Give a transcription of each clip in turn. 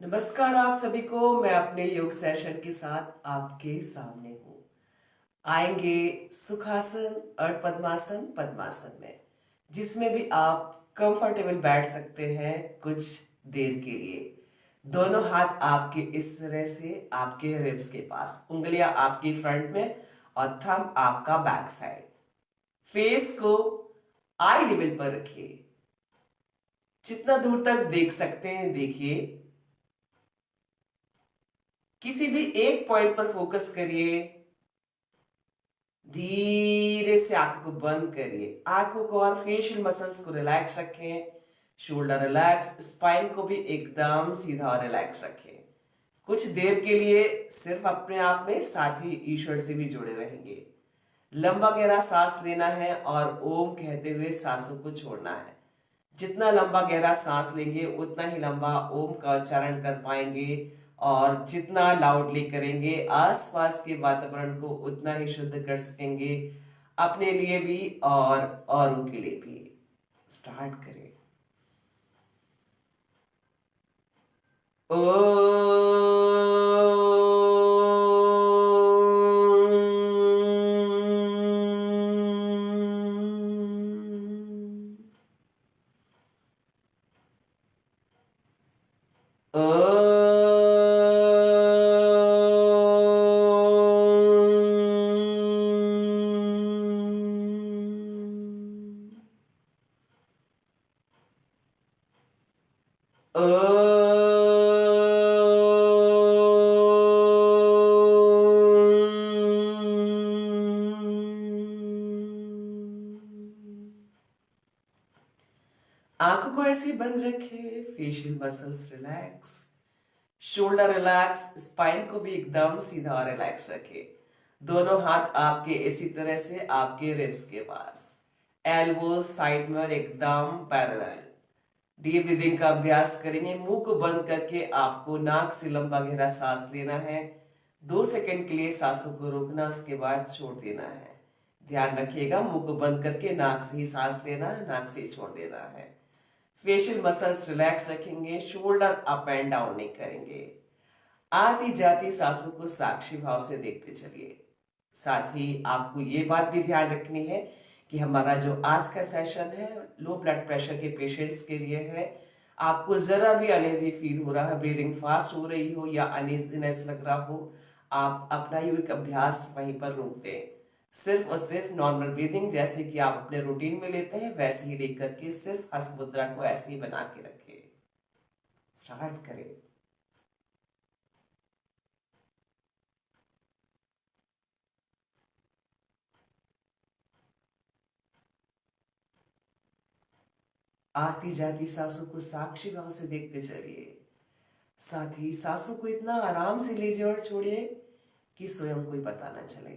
नमस्कार आप सभी को। मैं अपने योग सेशन के साथ आपके सामने हूँ। आएंगे सुखासन और पद्मासन पद्मासन में, जिसमें भी आप कंफर्टेबल बैठ सकते हैं कुछ देर के लिए। दोनों हाथ आपके इस तरह से आपके रिब्स के पास, उंगलियां आपकी फ्रंट में और थंब आपका बैक साइड। फेस को आई लेवल पर रखिए। जितना दूर तक देख सकते हैं देखिए। किसी भी एक पॉइंट पर फोकस करिए। धीरे से आंखों को बंद करिए। आंखों को और फेशियल मसल्स को रिलैक्स रखें। शोल्डर रिलैक्स, स्पाइन को भी एकदम सीधा और रिलैक्स रखें। कुछ देर के लिए सिर्फ अपने आप में, साथ ही ईश्वर से भी जुड़े रहेंगे। लंबा गहरा सांस लेना है और ओम कहते हुए सांसों को छोड़ना है। जितना लंबा गहरा सांस लेंगे उतना ही लंबा ओम का उच्चारण कर पाएंगे, और जितना लाउडली करेंगे आसपास के वातावरण को उतना ही शुद्ध कर सकेंगे, अपने लिए भी और औरों के लिए भी। स्टार्ट करें। ओ आंखों को ऐसे बंद रखे। Facial muscles relax, shoulder relax, spine को भी एकदम सीधा और रिलैक्स रखे। दोनों हाथ आपके इसी तरह से आपके रिब्स के पास, एल्बोज साइड में और एकदम पैरेलल। डीप ब्रीदिंग का अभ्यास करेंगे। मुंह को बंद करके आपको नाक से लंबा गहरा सांस लेना है। 2 सेकंड के लिए सांसों को रोकना, उसके बाद छोड़ देना है। ध्यान रखिएगा, मुंह को बंद करके नाक से ही सांस लेना है, नाक से ही छोड़ देना है। फेशियल मसल्स रिलैक्स रखेंगे। शोल्डर अप एंड डाउन नहीं करेंगे। आती जाती सांसों को साक्षी भाव से देखते चलिए। साथ ही आपको ये बात भी ध्यान रखनी है कि हमारा जो आज का सेशन है लो ब्लड प्रेशर के पेशेंट्स के लिए है। आपको जरा भी अनईजी फील हो रहा है, ब्रीदिंग फास्ट हो रही हो या अनईजीनेस लग रहा हो, आप अपना योग अभ्यास वहीं पर रोक दें। सिर्फ और सिर्फ नॉर्मल ब्रीदिंग जैसे कि आप अपने रूटीन में लेते हैं वैसे ही लेकर के सिर्फ हंस मुद्रा को ऐसे ही बना के रखें। स्टार्ट करें। आती जाती सांसों को साक्षी भाव से देखते चलिए। साथ ही सांसों को इतना आराम से लीजिए और छोड़िए कि स्वयं को ही पता न चले।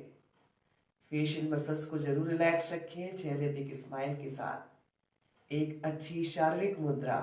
फेशियल मसल्स को जरूर रिलैक्स रखें। चेहरे पे एक स्माइल के साथ एक अच्छी शारीरिक मुद्रा।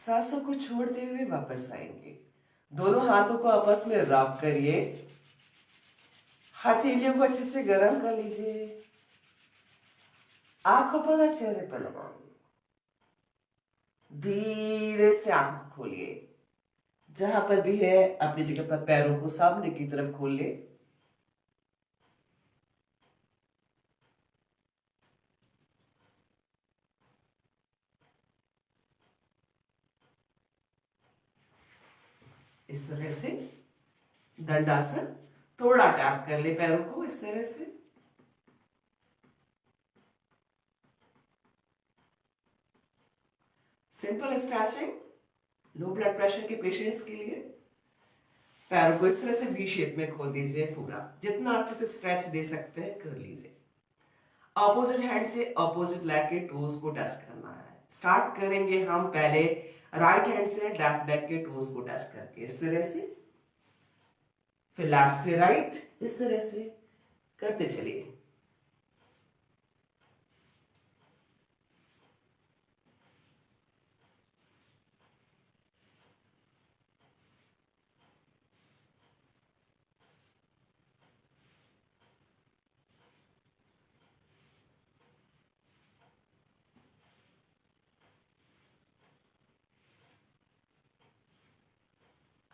सांसों को छोड़ते हुए वापस आएंगे। दोनों हाथों को आपस में रब करिए। हथेलियों को अच्छे से गर्म कर लीजिए। आंखों पर चेहरे पर लगाइए। धीरे से आंख खोलिए। जहां पर भी है अपनी जगह पर पैरों को सामने की तरफ खोल ले। इस तरह से दंडासन। थोड़ा टैप कर ले पैरों को इस तरह से। Simple stretching low blood pressure के पेशेंट्स के लिए। पैरों को इस तरह से वी शेप में खोल दीजिए। पूरा जितना अच्छे से स्ट्रेच दे सकते हैं कर लीजिए। ऑपोजिट हैंड से ऑपोजिट लेग के टोज को टच करना है। स्टार्ट करेंगे हम पहले राइट हैंड से लेफ्ट लेग के टोज को टच करके इस तरह से। फिर लेफ्ट से राइट इस तरह से करते चलिए।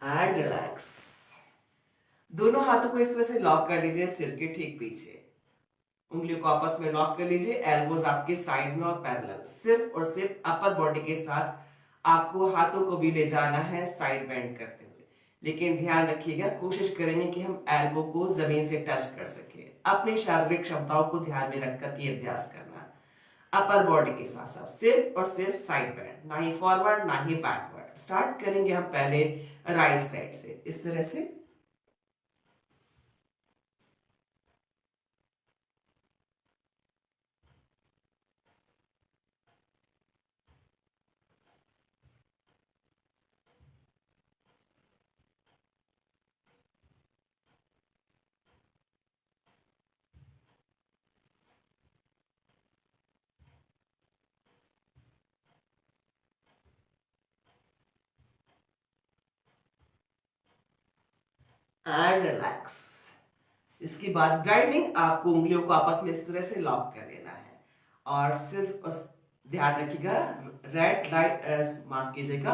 And relax. दोनों हाथों को इस तरह से लॉक कर लीजिए सिर के ठीक पीछे। उंगलियों को आपस में लॉक कर लीजिए। एल्बोज आपके साइड में और पैरेलल। सिर्फ और सिर्फ अपर बॉडी के साथ आपको हाथों को भी ले जाना है साइड बेंड करते हुए। लेकिन ध्यान रखिएगा, कोशिश करेंगे कि हम एल्बो को जमीन से टच कर सके। अपनी शारीरिक क्षमताओं को ध्यान में रखकर ये अभ्यास करना। अपर बॉडी के साथ साथ सिर्फ और सिर्फ साइड बेंड, ना ही फॉरवर्ड ना ही बैकवर्ड। स्टार्ट करेंगे हम पहले राइट साइड से इस तरह से। And relax. इसके बाद ग्राइंडिंग, आपको उंगलियों को आपस में इस तरह से लॉक कर लेना है और सिर्फ ध्यान रखिएगा राइट राइट माफ कीजिएगा।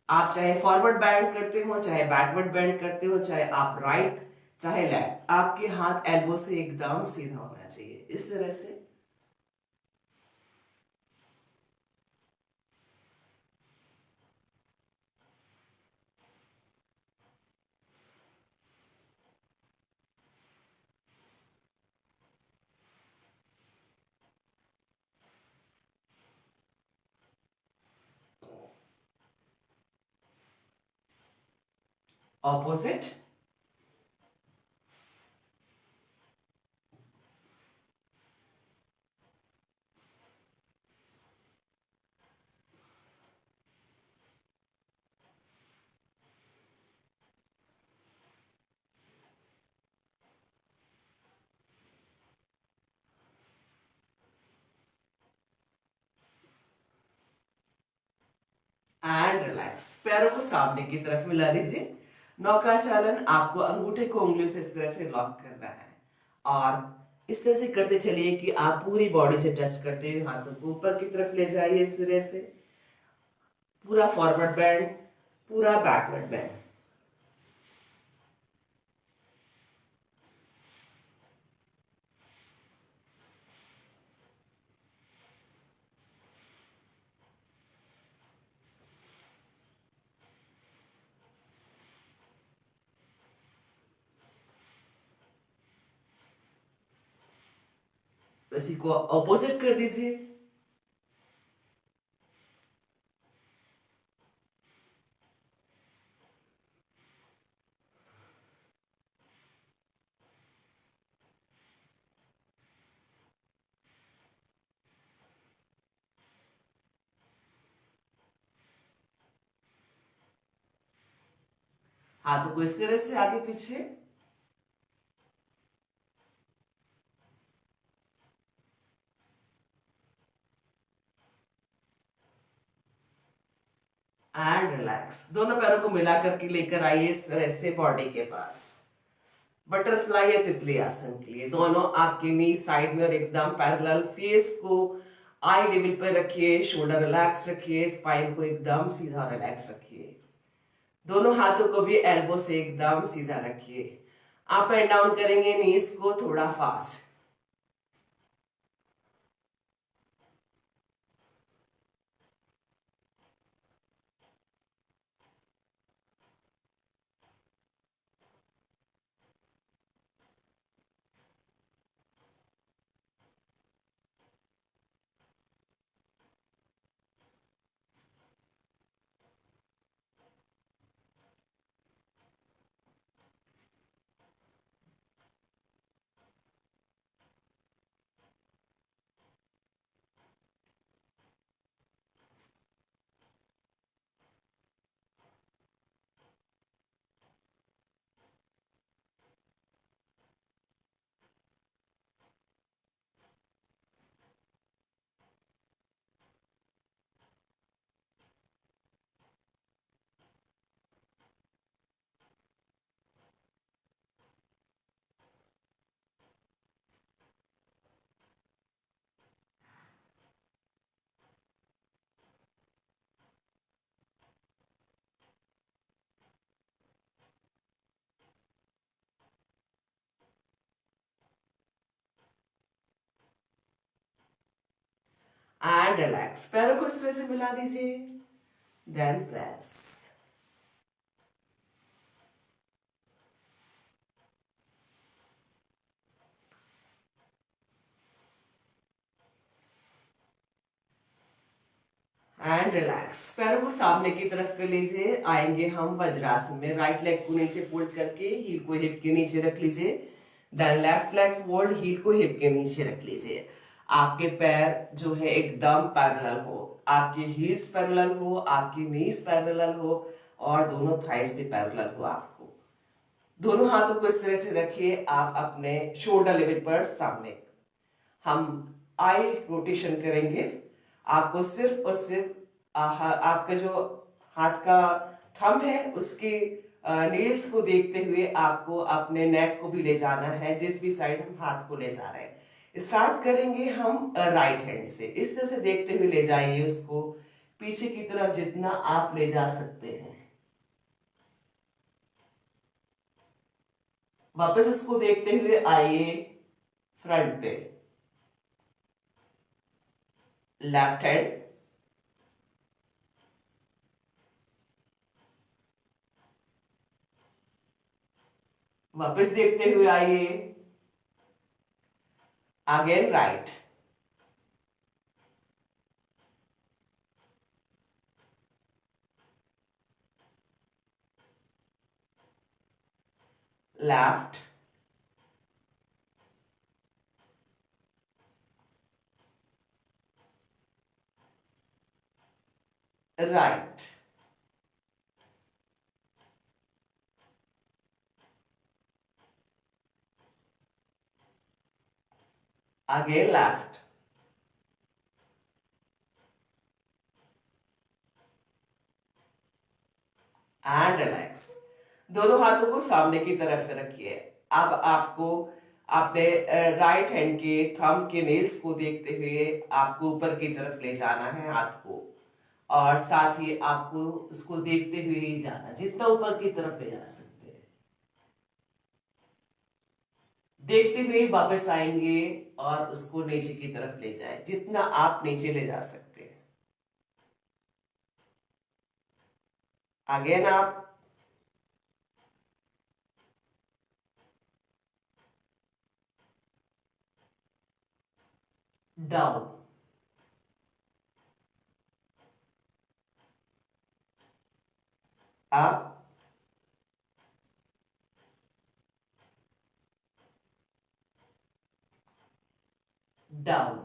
आप चाहे फॉरवर्ड बैंड करते हो चाहे बैकवर्ड बैंड करते हो, चाहे आप राइट चाहे लेफ्ट, आपके हाथ एल्बो से एकदम सीधा होना चाहिए इस तरह से। ऑपोजिट। And relax. पैरों को सामने की तरफ मिला लीजिए। नौका चालन, आपको अंगूठे को उंगलियों से इस तरह से लॉक करना है और इस तरह से करते चलिए कि आप पूरी बॉडी से टच करते हुए हाथों को ऊपर की तरफ ले जाइए इस तरह से। पूरा फॉरवर्ड बैंड, पूरा बैकवर्ड बैंड। इसी को ऑपोजिट कर दीजिए। हाथों को इस तरह से आगे पीछे। And relax. दोनों पैरों को मिला करके लेकर आइए इस तरह से बॉडी के पास, बटरफ्लाई या तितली आसन के लिए। दोनों आपके नी साइड में और एकदम पैरेलल। फेस को आई लेवल पर रखिए, शोल्डर रिलैक्स रखिए, स्पाइन को एकदम सीधा रिलैक्स रखिए। दोनों हाथों को भी एल्बो से एकदम सीधा रखिए। अप एंड डाउन करेंगे नीज को थोड़ा फास्ट। And relax. पैरों को इस तरह से मिला दीजिए, देन प्रेस। And relax. पैरों को सामने की तरफ कर लीजिए। आएंगे हम वज्रासन में। राइट लेग को नीचे फोल्ड करके हील को हिप के नीचे रख लीजिए। Then left leg fold, heel को हिप के नीचे रख लीजिए। आपके पैर जो है एकदम पैरेलल हो, आपकी हील्स पैरेलल हो, आपकी नीज पैरेलल हो और दोनों थाइस भी पैरेलल हो। आपको दोनों हाथों को इस तरह से रखिए, आप अपने शोल्डर लेवल पर सामने। हम आई रोटेशन करेंगे। आपको सिर्फ और सिर्फ आपका जो हाथ का थंब है उसके नेल्स को देखते हुए आपको अपने नेक को भी ले जाना है, जिस भी साइड हम हाथ को ले जा रहे हैं। स्टार्ट करेंगे हम राइट हैंड से। इस तरह से देखते हुए ले जाइए उसको पीछे की तरफ जितना आप ले जा सकते हैं। वापस इसको देखते हुए आइए फ्रंट पे। लेफ्ट हैंड, वापस देखते हुए आइए, again right, left, right, again left, and relax. दोनों हाथों को सामने की तरफ रखिए। अब आपको अपने राइट हैंड के थंब के नेल्स को देखते हुए आपको ऊपर की तरफ ले जाना है हाथ को, और साथ ही आपको उसको देखते हुए ही जाना, जितना ऊपर की तरफ ले जा सकते हैं। देखते हुए वापस आएंगे और उसको नीचे की तरफ ले जाए, जितना आप नीचे ले जा सकते हैं। अगेन आप डाउन, अप, डाउन।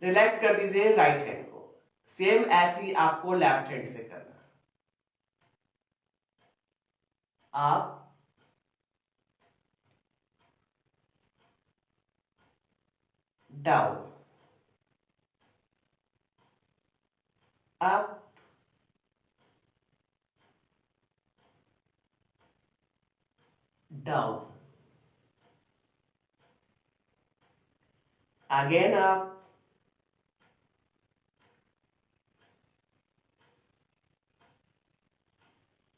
रिलैक्स कर दीजिए राइट हैंड को। सेम ऐसे ही आपको लेफ्ट हैंड से करना। Up, down, up, down, again up,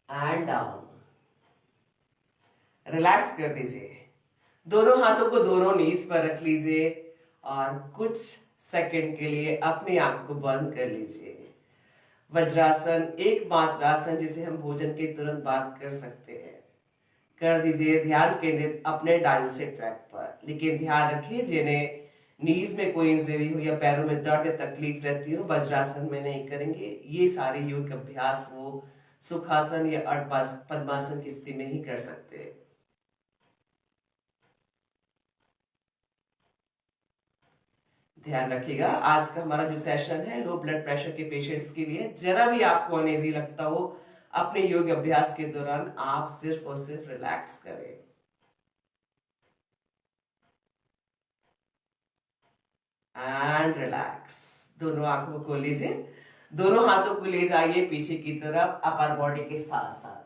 and down. Relax कर दीजिए, दोनों हाथों को दोनों नीज पर रख लीजिए और कुछ सेकंड के लिए अपनी आंखों को बंद कर लीजिए। वज्रासन एकमात्र आसन जिसे हम भोजन के तुरंत बाद कर सकते हैं। कर दीजिए ध्यान केंद्रित अपने डायजेस्टिव ट्रैक्ट पर, लेकिन ध्यान रखिए जिन्हें नीज में कोई इंजरी हो या पैरों में दर्द या तकलीफ रहती हो वज्रासन में नहीं करेंगे। ये सारे योग अभ्यास वो सुखासन या पद्मासन की स्थिति में ही कर सकते हैं। ध्यान रखिएगा आज का हमारा जो सेशन है लो ब्लड प्रेशर के पेशेंट्स के लिए, जरा भी आपको अनईजी लगता हो अपने योग अभ्यास के दौरान आप सिर्फ और सिर्फ रिलैक्स करें। एंड रिलैक्स, दोनों आंखों को खोल लीजिए, दोनों हाथों को ले जाइए पीछे की तरफ अपर बॉडी के साथ साथ।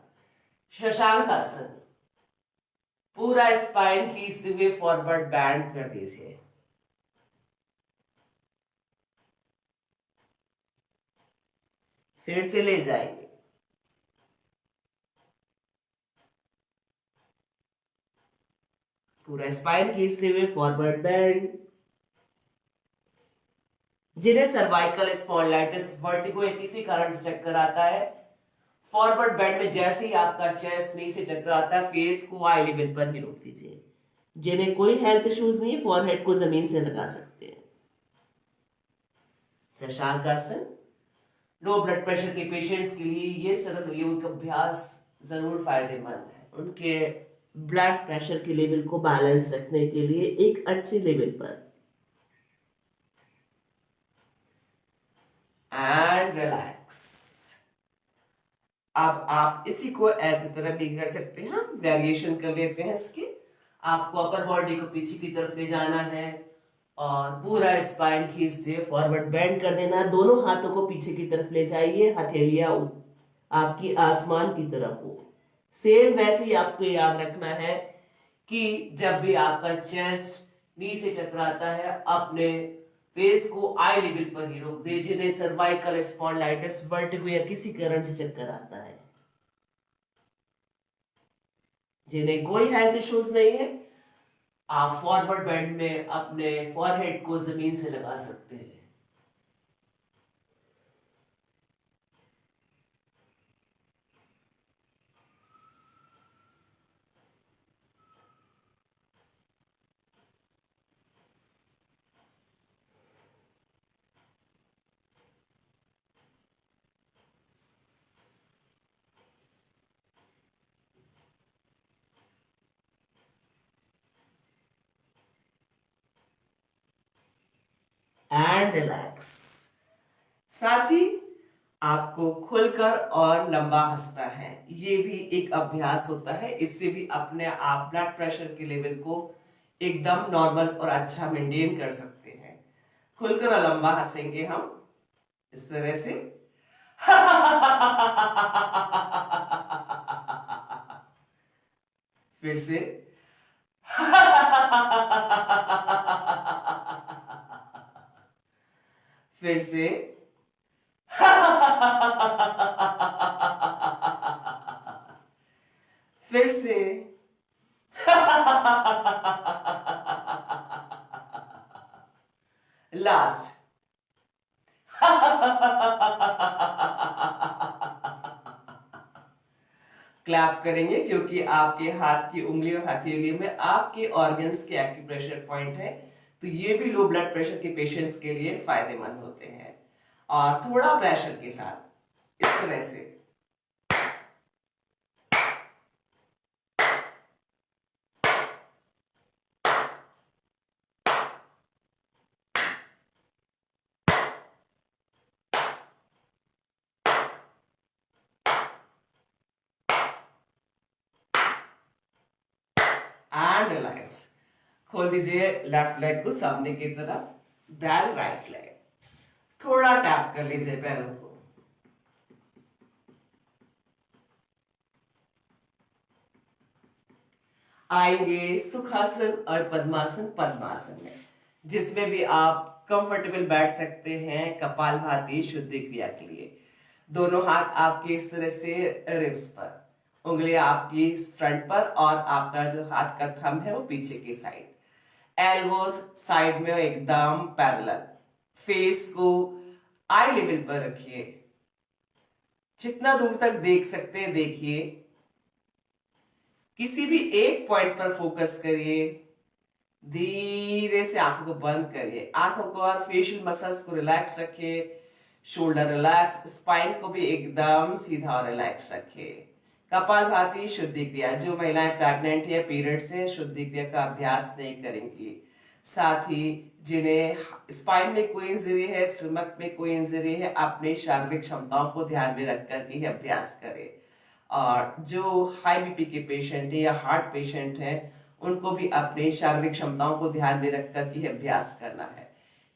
शशांक आसन, पूरा स्पाइन खींचते हुए फॉरवर्ड बैंड कर दीजिए। फिर से ले जाइए, पूरा स्पाइन खींचते हुए फॉरवर्ड बेंड। जिन्हें सर्वाइकल स्पॉन्डिलाइटिस, वर्टिगो या किसी कारण से चक्कर आता है, फॉरवर्ड बेंड में जैसे ही आपका चेस्ट नी से टकराता है फेस को आई लेवल पर ही रोक दीजिए। जिन्हें कोई हेल्थ इश्यूज नहीं, फॉरहेड को जमीन से लगा सकते हैं। शशांक आसन लो ब्लड प्रेशर के पेशेंट्स के लिए ये सरल योग अभ्यास जरूर फायदेमंद है। उनके ब्लड प्रेशर के लेवल को बैलेंस रखने के लिए एक अच्छे लेवल पर। And relax. अब आप इसी को ऐसी तरह भी कर सकते हैं, वेरिएशन कर लेते हैं इसकी। आपको अपर बॉडी को पीछे की तरफ ले जाना है और पूरा स्पाइन खींचते फॉरवर्ड बेंड कर देना। दोनों हाथों को पीछे की तरफ ले जाइए, हथेलियां आपकी आसमान की तरफ हो। सेम वैसे ही आपको याद रखना है कि जब भी आपका चेस्ट नी से टकराता है अपने फेस को आई लेवल पर ही रोक दे। जिन्हें सर्वाइकल स्पॉन्डिलाइटिस, वर्टिगो या किसी कारण से चक्कर आता है, जिन्हें कोई हेल्थ इश्यूज नहीं है, आप फॉरवर्ड बेंड में अपने फॉरहेड को जमीन से लगा सकते हैं। And relax. साथ ही आपको खुलकर और लंबा हंसना है, ये भी एक अभ्यास होता है। इससे भी अपने आप ब्लड प्रेशर के लेवल को एकदम नॉर्मल और अच्छा मेंटेन कर सकते हैं। खुलकर और लंबा हंसेंगे हम इस तरह से। फिर से। फिर से। फिर से। लास्ट। क्लैप करेंगे क्योंकि आपके हाथ की उंगली और हथेली में आपके ऑर्गन्स के एक्यूप्रेशर पॉइंट है, तो ये भी लो ब्लड प्रेशर के पेशेंट्स के लिए फायदेमंद होते हैं। और थोड़ा प्रेशर के साथ इस तरह से। And relax. खोल दीजिए लेफ्ट लेग को सामने की तरफ, देन राइट लेग। थोड़ा टैप कर लीजिए पैरों को। आएंगे सुखासन और पद्मासन में, जिसमें भी आप कंफर्टेबल बैठ सकते हैं कपालभाति शुद्धि क्रिया के लिए। दोनों हाथ आपके इस तरह से रिब्स पर, उंगलियां आपकी फ्रंट पर और आपका जो हाथ का थंब है वो पीछे की साइड, एल्बोस साइड में एकदम पैरेलल। फेस को आई लेवल पर रखिए, जितना दूर तक देख सकते हैं देखिए। किसी भी एक पॉइंट पर फोकस करिए, धीरे से आंखों को बंद करिए, आंखों को और फेशियल मसल्स को रिलैक्स रखिए, शोल्डर रिलैक्स, स्पाइन को भी एकदम सीधा और रिलैक्स रखिए। कपालभाति शुद्धि क्रिया, जो महिलाएं प्रेग्नेंट या पीरियड से शुद्धि क्रिया का अभ्यास नहीं करेंगी, साथ ही जिन्हें स्पाइन में कोई इंजरी है, स्टमक में कोई इंजरी है, अपने शारीरिक क्षमताओं को ध्यान में रख कर के अभ्यास करें। और जो हाई बीपी के पेशेंट है या हार्ट पेशेंट है, उनको भी अपने शारीरिक क्षमताओं को ध्यान में रख कर के अभ्यास करना है।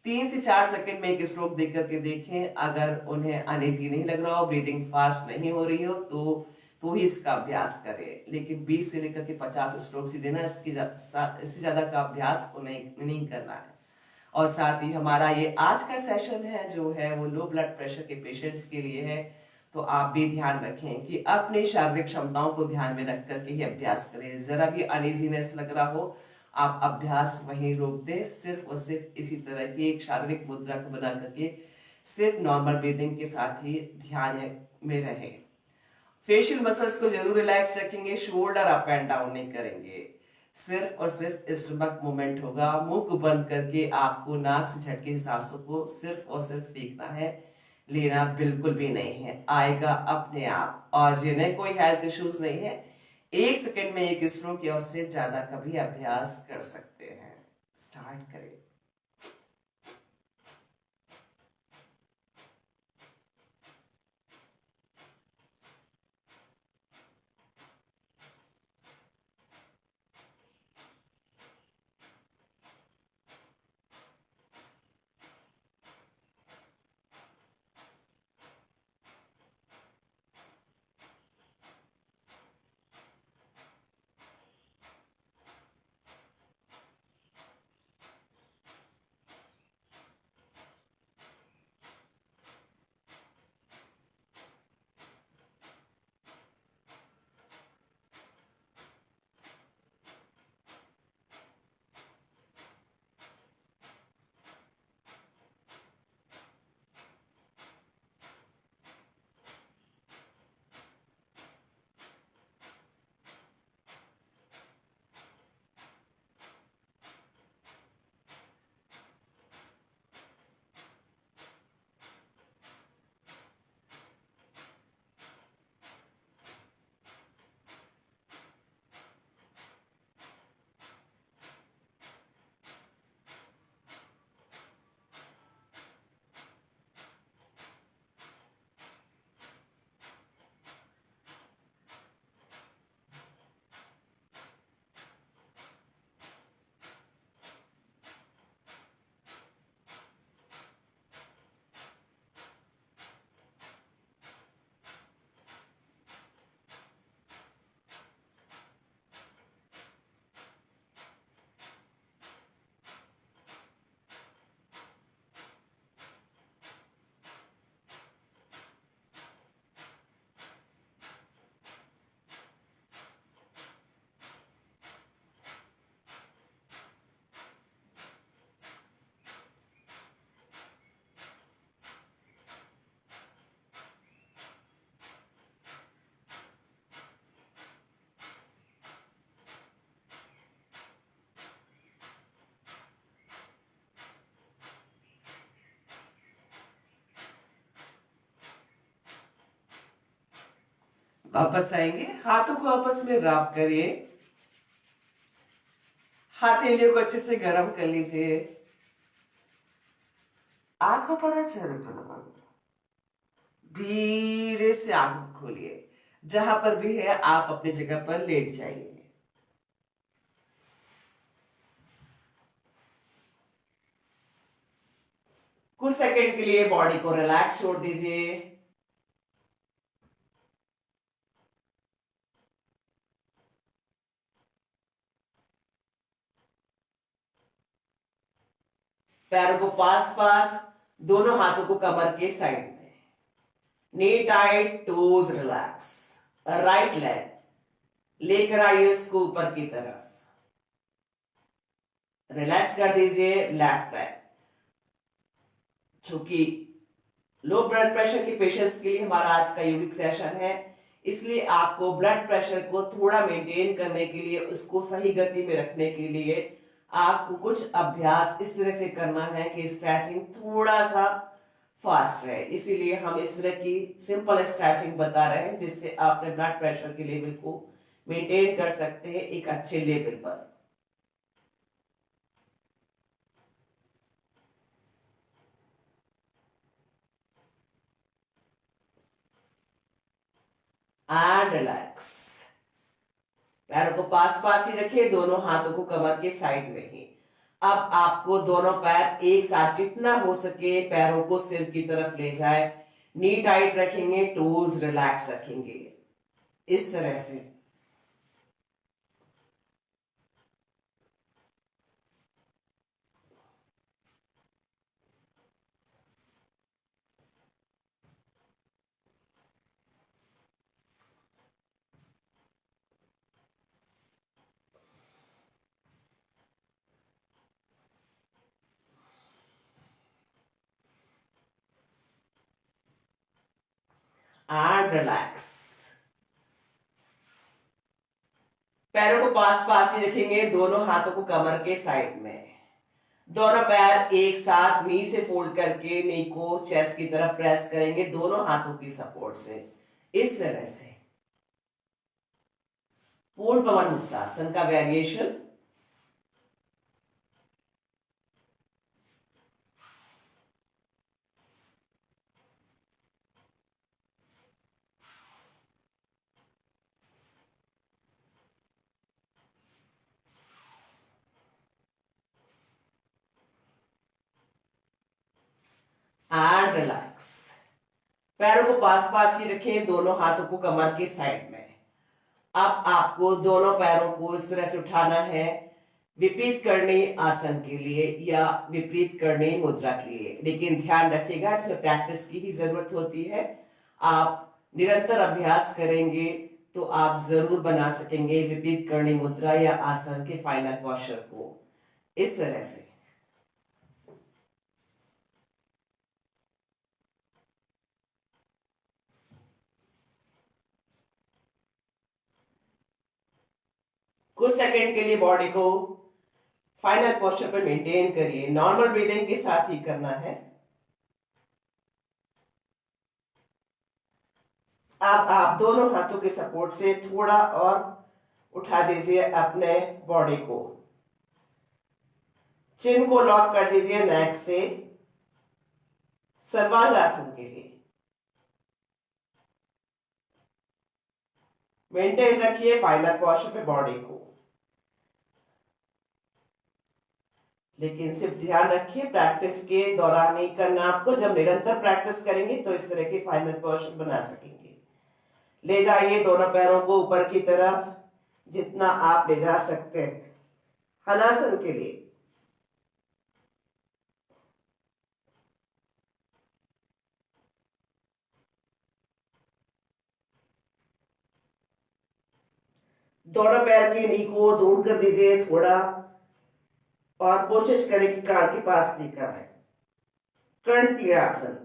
3 से 4 सेकंड में एक स्ट्रोक देख करके देखें। अगर उन्हें अनईजी नहीं लग रहा हो, ब्रीदिंग फास्ट नहीं हो रही हो, तो ही इसका अभ्यास करें। लेकिन 20 से लेकर के 50 स्ट्रोक ही देना, इससे ज्यादा का अभ्यास को नहीं करना है। और साथ ही हमारा ये आज का सेशन है जो है वो लो ब्लड प्रेशर के पेशेंट्स के लिए है। तो आप भी ध्यान रखें कि अपने शारीरिक क्षमताओं को ध्यान में रख करके ही अभ्यास करें। जरा भी अनइजीनेस लग रहा हो, आप अभ्यास वहीं रोक दें। सिर्फ और सिर्फ इसी तरह की एक शारीरिक मुद्रा को बना करके सिर्फ नॉर्मल ब्रीदिंग के साथ ही ध्यान में रहें। फेशियल मसल्स को जरूर रिलैक्स रखेंगे, शोल्डर अप एंड डाउन नहीं करेंगे, सिर्फ और सिर्फ स्टमक मूवमेंट होगा। मुंह को बंद करके आपको नाक से झटके सांसों को सिर्फ और सिर्फ फेंकना है, लेना बिल्कुल भी नहीं है, आएगा अपने आप। और जिन्हें कोई हेल्थ इश्यूज नहीं है, 1 सेकंड में एक स्ट्रोक या उससे ज्यादा का भी अभ्यास कर सकते हैं। स्टार्ट करें। वापस आएंगे, हाथों को आपस में रब करिए, हथेलियों को अच्छे से गर्म कर लीजिए, आंखों पर अच्छे से धीरे से आंख खोलिए। जहां पर भी है आप अपनी जगह पर लेट जाइए। कुछ सेकंड के लिए बॉडी को रिलैक्स छोड़ दीजिए। पैरों को पास पास, दोनों हाथों को कमर के साइड में, knee tight, toes relax. Right leg लेकर आइए इसको ऊपर की तरफ, रिलैक्स कर दीजिए लेफ्ट लेग। चूंकि लो ब्लड प्रेशर के पेशेंट्स के लिए हमारा आज का यूनिक सेशन है, इसलिए आपको ब्लड प्रेशर को थोड़ा मेंटेन करने के लिए, उसको सही गति में रखने के लिए आपको कुछ अभ्यास इस तरह से करना है कि स्ट्रेचिंग थोड़ा सा फास्ट रहे। इसीलिए हम इस तरह की सिंपल स्ट्रेचिंग बता रहे हैं जिससे आप अपने ब्लड प्रेशर के लेवल को मेंटेन कर सकते हैं एक अच्छे लेवल पर। And relax. पैरों को पास पास ही रखिए, दोनों हाथों को कमर के साइड में ही। अब आपको दोनों पैर एक साथ जितना हो सके पैरों को सिर की तरफ ले जाए, नी टाइट रखेंगे, टोज रिलैक्स रखेंगे इस तरह से। And relax. पैरों को पास पास ही रखेंगे, दोनों हाथों को कमर के साइड में। दोनों पैर एक साथ नी से फोल्ड करके नी को चेस्ट की तरफ प्रेस करेंगे दोनों हाथों की सपोर्ट से इस तरह से। पूर्ण पवन मुक्तासन का वेरिएशन। And relax. पैरों को पास पास ही रखें, दोनों हाथों को कमर के साइड में। अब आपको दोनों पैरों को इस तरह से उठाना है विपरीत करनी आसन के लिए या विपरीत करनी मुद्रा के लिए, लेकिन ध्यान रखिएगा इसमें प्रैक्टिस की ही जरूरत होती है। आप निरंतर अभ्यास करेंगे तो आप जरूर बना सकेंगे विपरीत करनी मुद्रा या आसन के फाइनल पोस्चर को इस तरह से। कुछ सेकंड के लिए बॉडी को फाइनल पोस्चर पर मेंटेन करिए, नॉर्मल ब्रीदिंग के साथ ही करना है। अब आप दोनों हाथों के सपोर्ट से थोड़ा और उठा दीजिए अपने बॉडी को, चिन को लॉक कर दीजिए नेक से सर्वांगासन के लिए। मेंटेन रखिए फाइनल पोस्चर पे बॉडी को, लेकिन सिर्फ ध्यान रखिए प्रैक्टिस के दौरान ही करना आपको। जब निरंतर प्रैक्टिस करेंगे तो इस तरह के फाइनल पोस्चर बना सकेंगे। ले जाइए दोनों पैरों को ऊपर की तरफ जितना आप ले जा सकते हैं हलासन के लिए। दोनों पैर की नी को दूर कर दीजिए थोड़ा और कोशिश करें कि कान के पास लेकर आए, कर्ण पीड़ासन।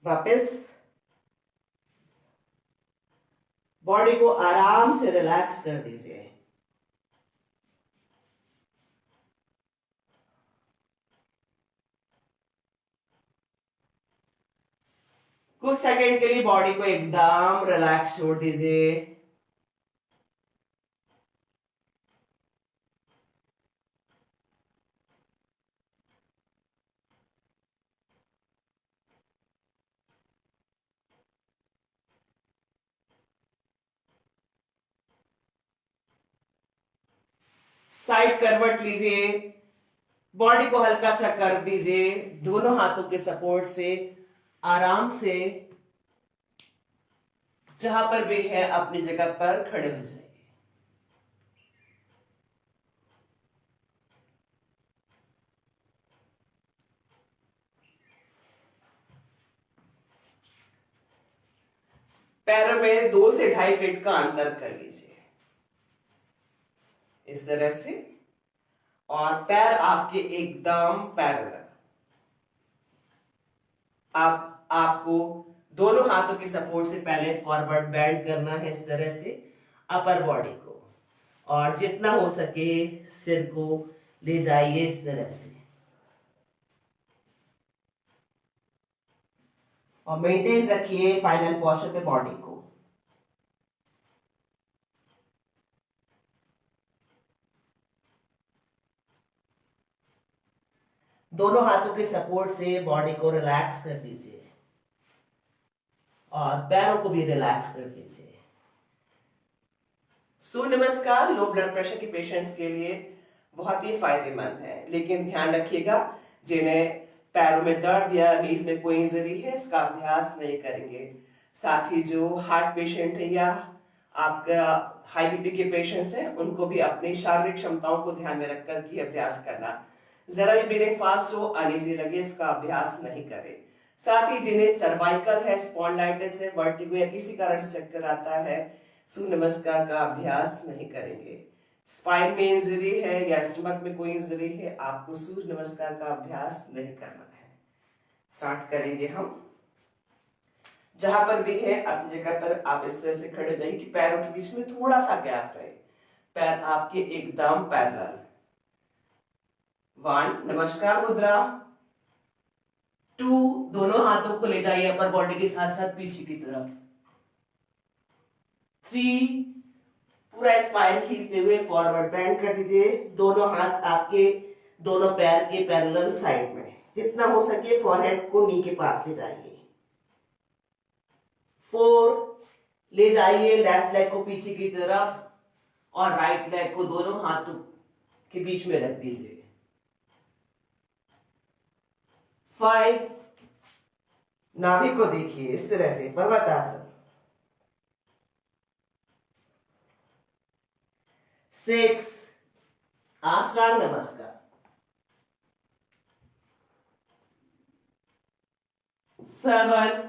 वापस बॉडी को आराम से रिलैक्स कर दीजिए। कुछ सेकंड के लिए बॉडी को एकदम रिलैक्स छोड़ दीजिए। साइड करवट लीजिए, बॉडी को हल्का सा कर दीजिए, दोनों हाथों के सपोर्ट से आराम से जहां पर भी है अपनी जगह पर खड़े हो जाइए। पैरों में 2 से 2.5 फीट का अंतर कर लीजिए इस तरह से, और पैर आपके एकदम पैरेलल। आपको दोनों हाथों की सपोर्ट से पहले फॉरवर्ड बेंड करना है इस तरह से अपर बॉडी को, और जितना हो सके सिर को ले जाइए इस तरह से, और मेंटेन रखिए फाइनल पोस्चर पे बॉडी को। दोनों हाथों के सपोर्ट से बॉडी को रिलैक्स कर दीजिए और पैरों को भी रिलैक्स कर दीजिए। सूर्य नमस्कार लो ब्लड प्रेशर के पेशेंट्स के लिए बहुत ही फायदेमंद है, लेकिन ध्यान रखिएगा जिन्हें पैरों में दर्द या नीज में कोई इंजरी है इसका अभ्यास नहीं करेंगे। साथ ही जो हार्ट पेशेंट है या आपका हाई बीपी के पेशेंट्स हैं उनको भी अपनी शारीरिक क्षमताओं को ध्यान में रखकर ही अभ्यास करना। जरा भी ब्रीदिंग फास्ट हो, अनईजी लगे, इसका अभ्यास नहीं करें। साथ ही जिन्हें सर्वाइकल है, स्पॉन्डिलाइटिस है, वर्टिगो या किसी कारण से चक्कर आता है, सूर्य नमस्कार का अभ्यास नहीं करेंगे। स्पाइन में इंजरी है या स्टमक में कोई इंजरी है, आपको सूर्य नमस्कार का अभ्यास नहीं करना है। स्टार्ट करेंगे हम। जहां पर भी है अपनी जगह पर आप इस तरह से खड़े हो जाइए कि पैरों के बीच में थोड़ा सा गैप रहे, पैर आपके एकदम पैरेलल। 1 नमस्कार मुद्रा। 2 दोनों हाथों को ले जाइए अपर बॉडी के साथ साथ पीछे की तरफ। 3 पूरा स्पाइन खींचते हुए फॉरवर्ड बेंड कर दीजिए, दोनों हाथ आपके दोनों पैर के पैरेलल साइड में, जितना हो सके फॉरहेड को नी के पास ले जाइए। 4 ले जाइए लेफ्ट लेग को पीछे की तरफ और राइट लेग को दोनों हाथों के बीच में रख दीजिए। 5 नाभि को देखिए इस तरह से पर्वतासन। 6 अष्टांग नमस्कार। 7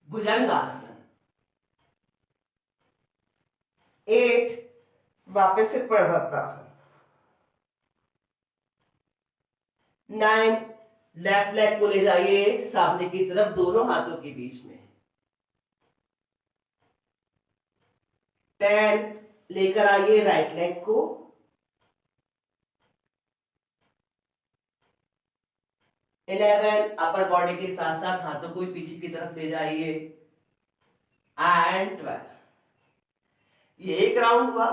भुजंगासन। 8 वापस से पर्वतासन। 9 लेफ्ट लेग को ले जाइए सामने की तरफ दोनों हाथों के बीच में। 10 लेकर आइए राइट लेग को। 11 अपर बॉडी के साथ साथ हाथों को भी पीछे की तरफ ले जाइए। एंड 12 ये एक राउंड हुआ,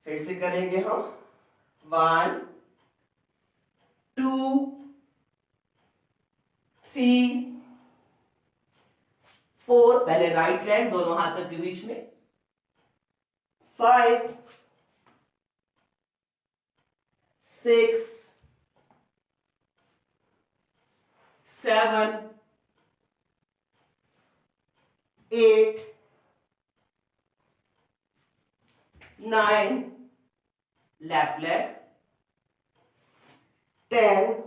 फिर से करेंगे हम। 1 2 3 4 पहले राइट लेग दोनों हाथों के बीच में। 5 6 7 8 9 left leg. 10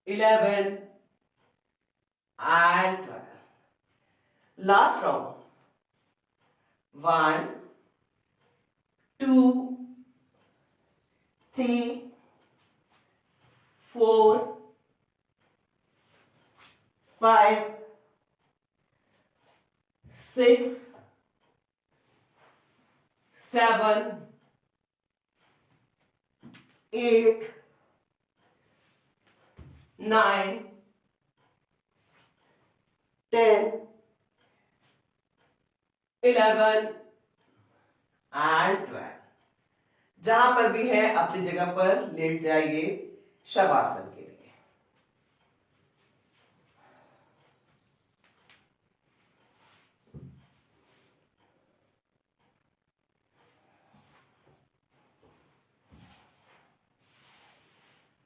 11 and 12 last round. 1 2 3 4 5 6 7 8 9 10 11 and 12 जहां पर भी है अपनी जगह पर लेट जाइए शवासन के लिए।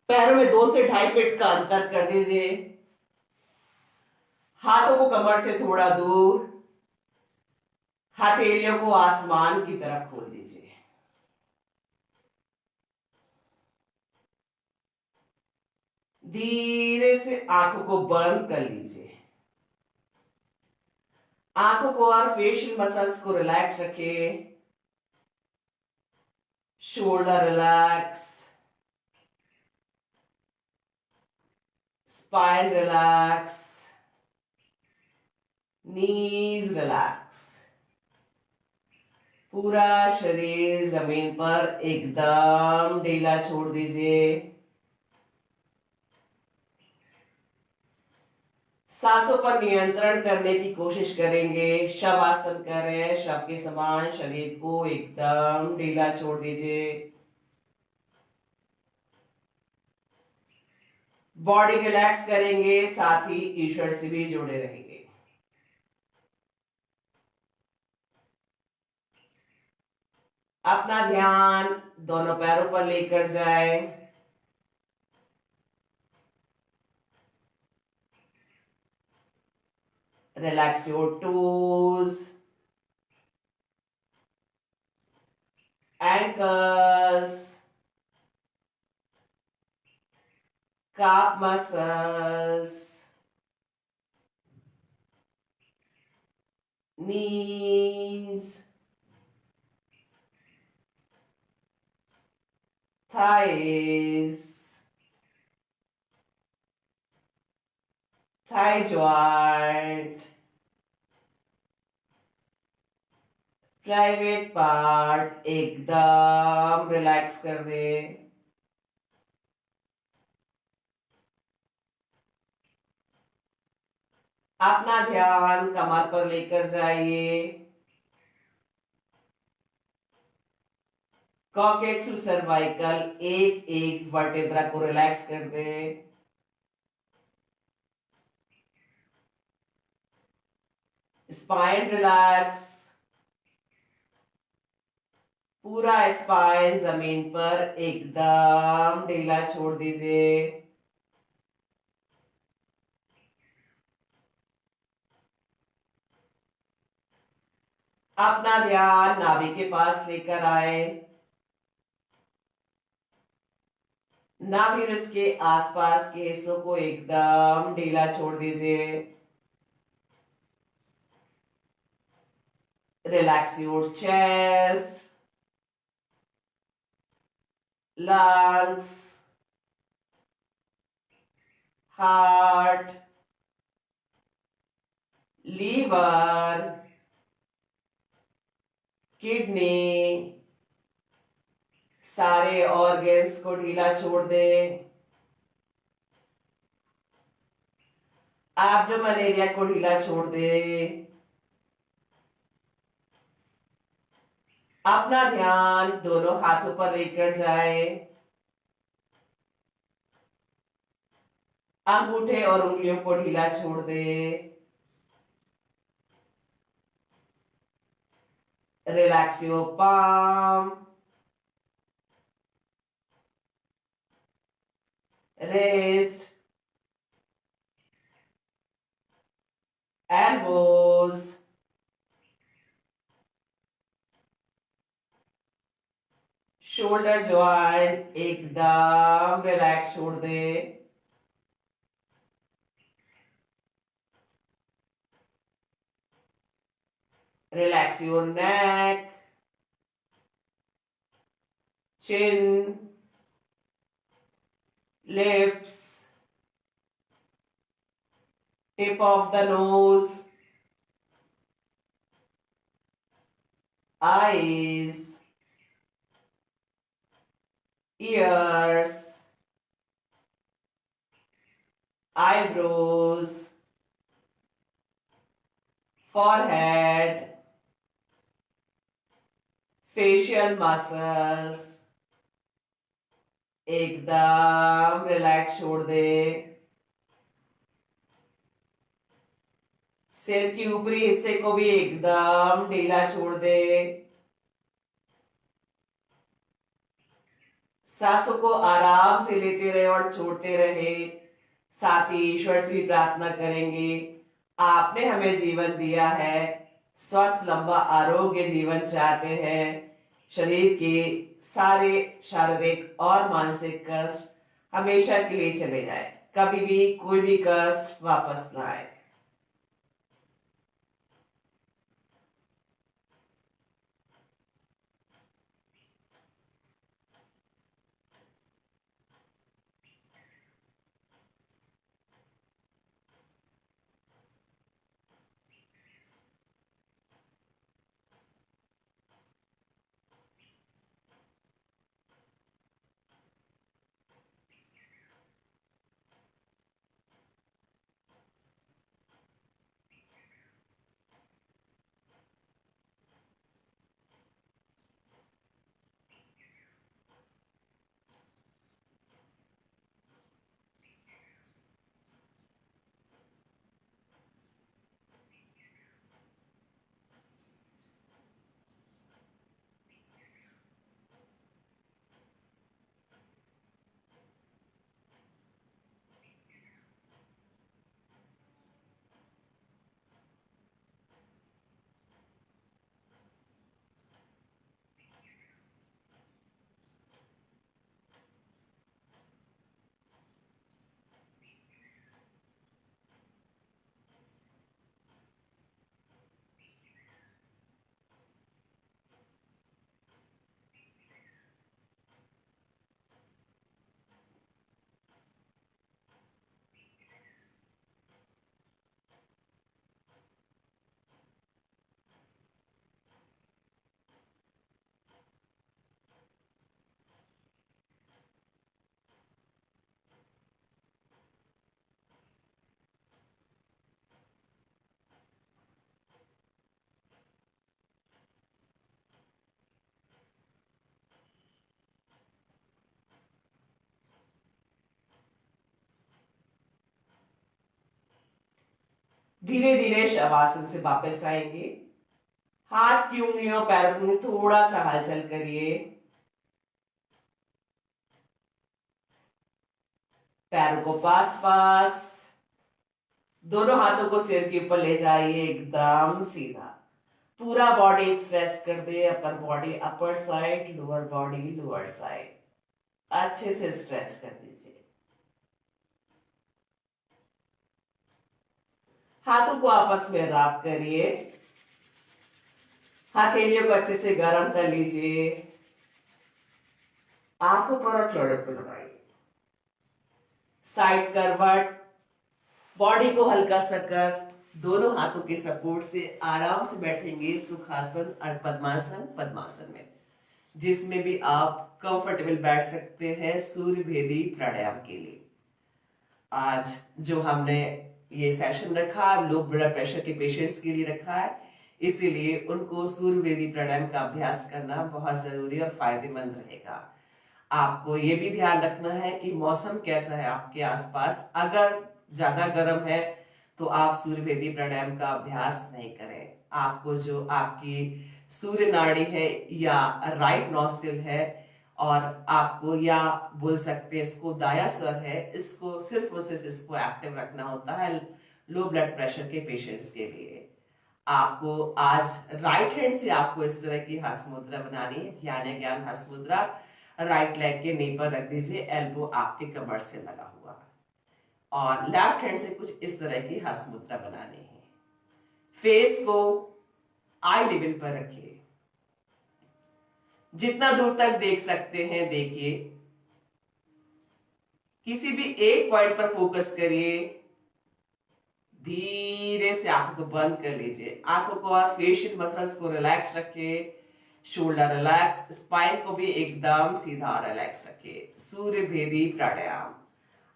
पैरों में 2 से 2.5 फीट का अंतर कर दीजिए। हाथों को कमर से थोड़ा दूर, हथेलियों को आसमान की तरफ खोल दीजिए। धीरे से आंखों को बंद कर लीजिए। आंखों को और फेशियल मसल्स को रिलैक्स रखिए। शोल्डर रिलैक्स, स्पाइन रिलैक्स, नीज रिलैक्स। पूरा शरीर जमीन पर एकदम ढीला छोड़ दीजिए। सांसों पर नियंत्रण करने की कोशिश करेंगे। शवासन करें, शव के समान शरीर को एकदम ढीला छोड़ दीजिए। बॉडी रिलैक्स करेंगे, साथ ही ईश्वर से भी जुड़े रहेंगे। अपना ध्यान दोनों पैरों पर लेकर जाए। Relax your toes, ankles, calf muscles, knees, thighs, thigh joint, private part एकदम रिलैक्स कर दे। अपना ध्यान कमर पर लेकर जाइए। कॉकेक्स टू सर्वाइकल, एक एक वर्टेब्रा को रिलैक्स कर दे। स्पाइन रिलैक्स, पूरा स्पाइन जमीन पर एकदम ढीला छोड़ दीजिए। अपना ध्यान नाभि के पास लेकर आए। नाभि और इसके आसपास के हिस्सों को एकदम ढीला छोड़ दीजिए। Relax your chest, lungs, heart, liver, kidney, सारे ऑर्गन्स को ढीला छोड़ दे। एब्डोमेन एरिया को ढीला छोड़ दे। अपना ध्यान दोनों हाथों पर लेकर जाए। अंगूठे और उंगलियों को ढीला छोड़ दे। Relax your palm, wrist, elbows, shoulder joint एकदम रिलैक्स छोड़ दे। Relax your neck, chin, lips, tip of the nose, eyes, ears, eyebrows, forehead, facial muscles एकदम रिलैक्स छोड़ दे। सिर के ऊपरी हिस्से को भी एकदम ढीला छोड़ दे। सांसों को आराम से लेते रहे और छोड़ते रहे। साथ ही ईश्वर से प्रार्थना करेंगे, आपने हमें जीवन दिया है, स्वस्थ लंबा आरोग्य जीवन चाहते हैं। शरीर के सारे शारीरिक और मानसिक कष्ट हमेशा के लिए चले जाए, कभी भी कोई भी कष्ट वापस ना आए। धीरे धीरे शवासन से वापस आएंगे। हाथ की उंगलियों पैरों में थोड़ा सा हलचल करिए। पैरों को पास पास, दोनों हाथों को सिर के ऊपर ले जाइए, एकदम सीधा। पूरा बॉडी स्ट्रेच कर दे, upper body upper side, lower body lower side, अच्छे से स्ट्रेच कर दीजिए। हाथों को आपस में रब करिए, हथेलियों को अच्छे से गर्म कर लीजिए। आंखों पर चौड़क लगाइए। साइड करवट, बॉडी को हल्का सा कर, दोनों हाथों के सपोर्ट से आराम से बैठेंगे सुखासन और पद्मासन। पद्मासन में जिसमें भी आप कंफर्टेबल बैठ सकते हैं सूर्य भेदी प्राणायाम के लिए। आज जो हमने ये सेशन रखा लो ब्लड प्रेशर के पेशेंट्स के लिए रखा है, इसीलिए उनको सूर्य भेदी प्राणायाम का अभ्यास करना बहुत जरूरी और फायदेमंद रहेगा। आपको ये भी ध्यान रखना है कि मौसम कैसा है आपके आसपास। अगर ज्यादा गर्म है तो आप सूर्य भेदी प्राणायाम का अभ्यास नहीं करें। आपको जो आपकी सूर्य नाड़ी है या राइट नॉस्ट्रिल है, और आपको या बोल सकते हैं इसको दाया स्वर है, इसको सिर्फ और सिर्फ इसको एक्टिव रखना होता है लो ब्लड प्रेशर के पेशेंट्स के लिए। आपको आज राइट हैंड से आपको इस तरह की हस्त मुद्रा बनानी है, ध्यान ज्ञान हस्त मुद्रा। राइट लेग के नी पर रख दीजिए, एल्बो आपके कमर से लगा हुआ है, और लेफ्ट हैंड से कुछ इस तरह की हस्त मुद्रा बनानी है। फेस को आई लेवल पर रखिए, जितना दूर तक देख सकते हैं देखिए। किसी भी एक पॉइंट पर फोकस करिए। धीरे से आंखों को बंद कर लीजिए, आंखों को और फेशियल मसल्स को रिलैक्स रखिए। शोल्डर रिलैक्स, स्पाइन को भी एकदम सीधा रिलैक्स रखिए। सूर्य भेदी प्राणायाम।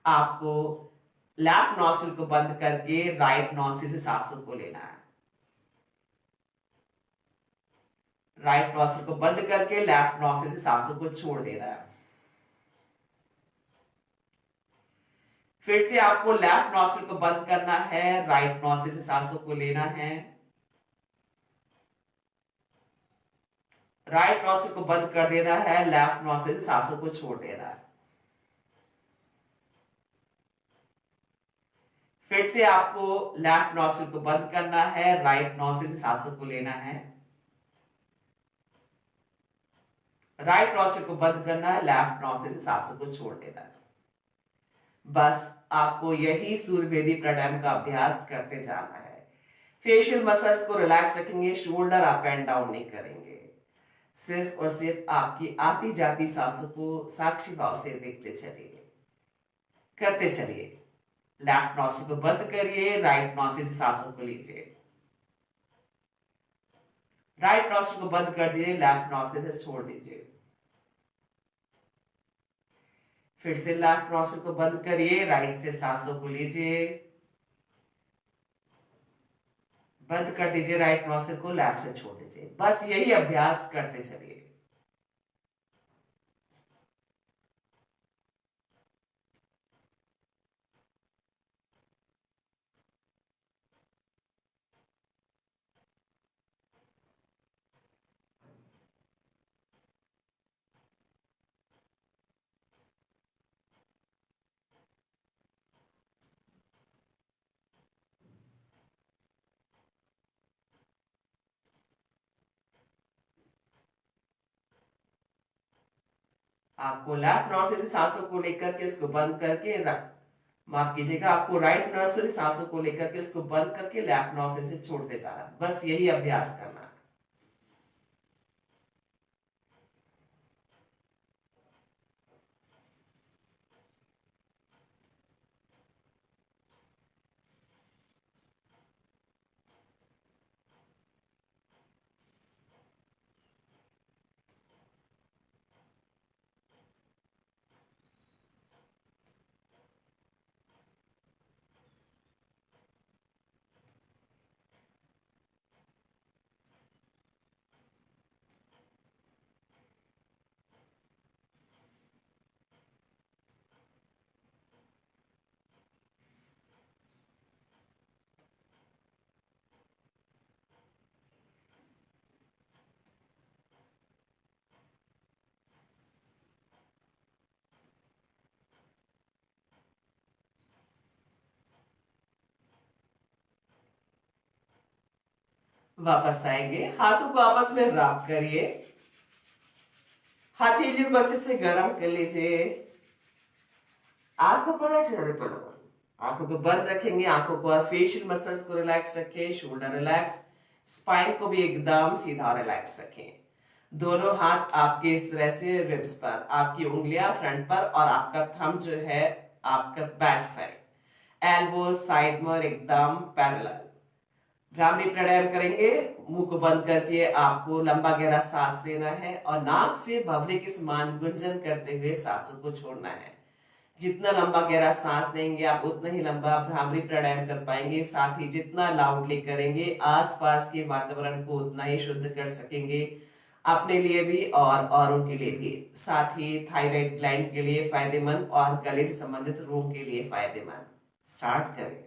आपको लेफ्ट नॉस्ट्रिल को बंद करके राइट नॉस्ट्रिल से सांसों को लेना है। राइट नॉस्ट्रिल को बंद करके लेफ्ट नॉस्ट्रिल से सांसों को छोड़ देना है। फिर से आपको लेफ्ट नॉस्ट्रिल को बंद करना है, राइट नॉस्ट्रिल से सांसों को लेना है। राइट नॉस्ट्रिल को बंद कर देना है, लेफ्ट नॉस्ट्रिल से सांसों को छोड़ देना है। फिर से आपको लेफ्ट नॉस्ट्रिल को बंद करना है, राइट नॉस्ट्रिल से सांसों को लेना है। राइट नॉस्ट्रिल को बंद करना है, लेफ्ट नॉस्ट्रिल से सांसों को छोड़ देना है। बस आपको यही सूर्यभेदी प्राणायाम का अभ्यास करते जाना है। फेशियल मसल्स को रिलैक्स रखेंगे, शोल्डर अप एंड डाउन नहीं करेंगे। सिर्फ और सिर्फ आपकी आती जाती सांसों को साक्षी भाव से देखते चलिए, करते चलिए। लेफ्ट नॉस्ट्रिल को बंद करिए, राइट नॉस्ट्रिल से सांसों को लीजिए। राइट नॉस्ट्रिल को बंद कर दीजिए, लेफ्ट नॉस्ट्रिल से छोड़ दीजिए। फिर से लेफ्ट नॉस्ट्रिल को बंद करिए, राइट से सांसों को लीजिए। बंद कर दीजिए राइट नॉस्ट्रिल को, लेफ्ट से छोड़ दीजिए। बस यही अभ्यास करते चलिए। आपको लेफ्ट नॉस्ट्रिल से सांसों को लेकर के इसको बंद करके, माफ कीजिएगा, आपको राइट नॉस्ट्रिल से सांसों को लेकर के इसको बंद करके लेफ्ट नॉस्ट्रिल से छोड़ते जाना। बस यही अभ्यास करना है। वापस आएंगे, हाथों को आपस में रब करिए, हथेलियों को अच्छे से गर्म कर लीजिए। आंखों पर चेहरे पर आंखों को बंद रखेंगे, आंखों को और फेशियल मसल्स को रिलैक्स रखें, शोल्डर रिलैक्स, स्पाइन को भी एकदम सीधा रिलैक्स रखें। दोनों हाथ आपके इस तरह से रिब्स पर, आपकी उंगलियां फ्रंट पर और आपका थंब जो है आपका बैक साइड, एल्बो साइड में एकदम पैरेलल। भ्रामरी प्राणायाम करेंगे, मुंह को बंद करके आपको लंबा गहरा सांस लेना है और नाक से भंवरे के समान गुंजन करते हुए सांसों को छोड़ना है। जितना लंबा गहरा सांस लेंगे आप उतना ही लंबा भ्रामरी प्राणायाम कर पाएंगे। साथ ही जितना लाउडली करेंगे आसपास के वातावरण को उतना ही शुद्ध कर सकेंगे, अपने लिए भी और औरों के लिए भी। साथ ही थायराइड ग्लैंड के लिए फायदेमंद और गले से संबंधित रोग के लिए फायदेमंद। स्टार्ट करें।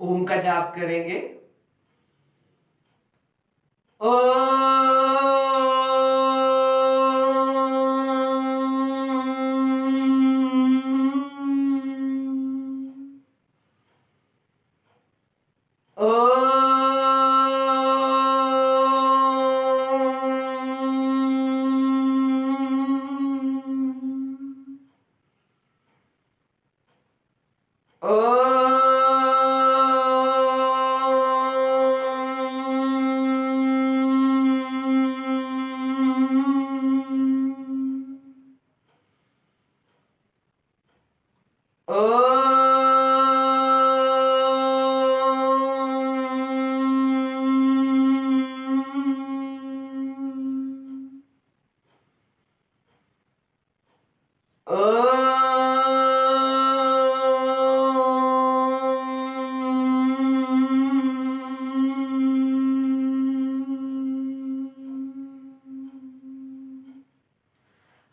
ओम का जाप करेंगे। ओ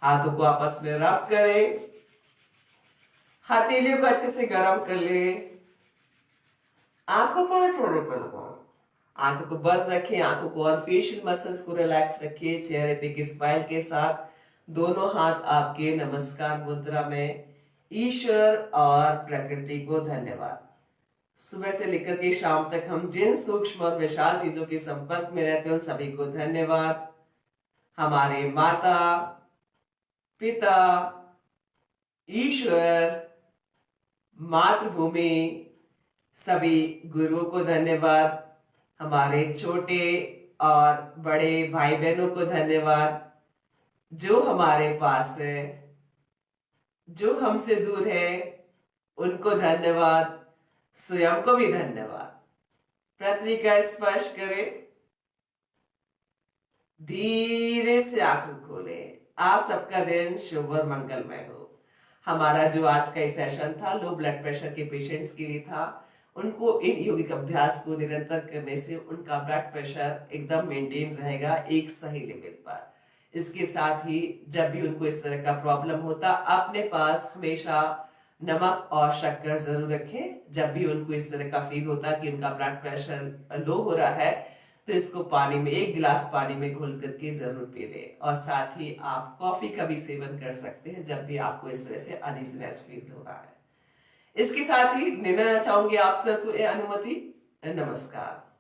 हाथों को आपस में रब करें, हथेलियों को अच्छे से गर्म कर ले, आंखों पर छोड़े पलकों, आंखों को बंद रखें, आंखों को और फेशियल मसल्स को रिलैक्स रखिए। चेहरे पे की स्माइल के साथ दोनों हाथ आपके नमस्कार मुद्रा में। ईश्वर और प्रकृति को धन्यवाद। सुबह से लेकर के शाम तक हम जिन सूक्ष्म और विशाल चीजों के संपर्क में रहते हैं उन सभी को धन्यवाद। हमारे माता पिता, ईश्वर, मातृभूमि, सभी गुरुओं को धन्यवाद। हमारे छोटे और बड़े भाई बहनों को धन्यवाद जो हमारे पास है, जो हमसे दूर है उनको धन्यवाद, स्वयं को भी धन्यवाद। पृथ्वी का स्पर्श करें, धीरे से आंखें खोले। आप सबका दिन शुभ और मंगलमय हो। हमारा जो आज का सेशन था लो ब्लड प्रेशर के पेशेंट्स के लिए था। उनको इन योगिक अभ्यास को निरंतर करने से उनका ब्लड प्रेशर एकदम मेंटेन रहेगा एक सही लेवल पर। इसके साथ ही जब भी उनको इस तरह का प्रॉब्लम होता, अपने पास हमेशा नमक और शक्कर जरूर रखें। जब भी उनको इस तरह का फील होता कि उनका ब्लड प्रेशर लो हो रहा है तो इसको पानी में, एक गिलास पानी में घोल करके जरूर पी लें। और साथ ही आप कॉफी का भी सेवन कर सकते हैं जब भी आपको इस तरह से अनईजीनेस फील हो रहा है। इसके साथ ही लेना चाहूंगी आपसे अनुमति। नमस्कार।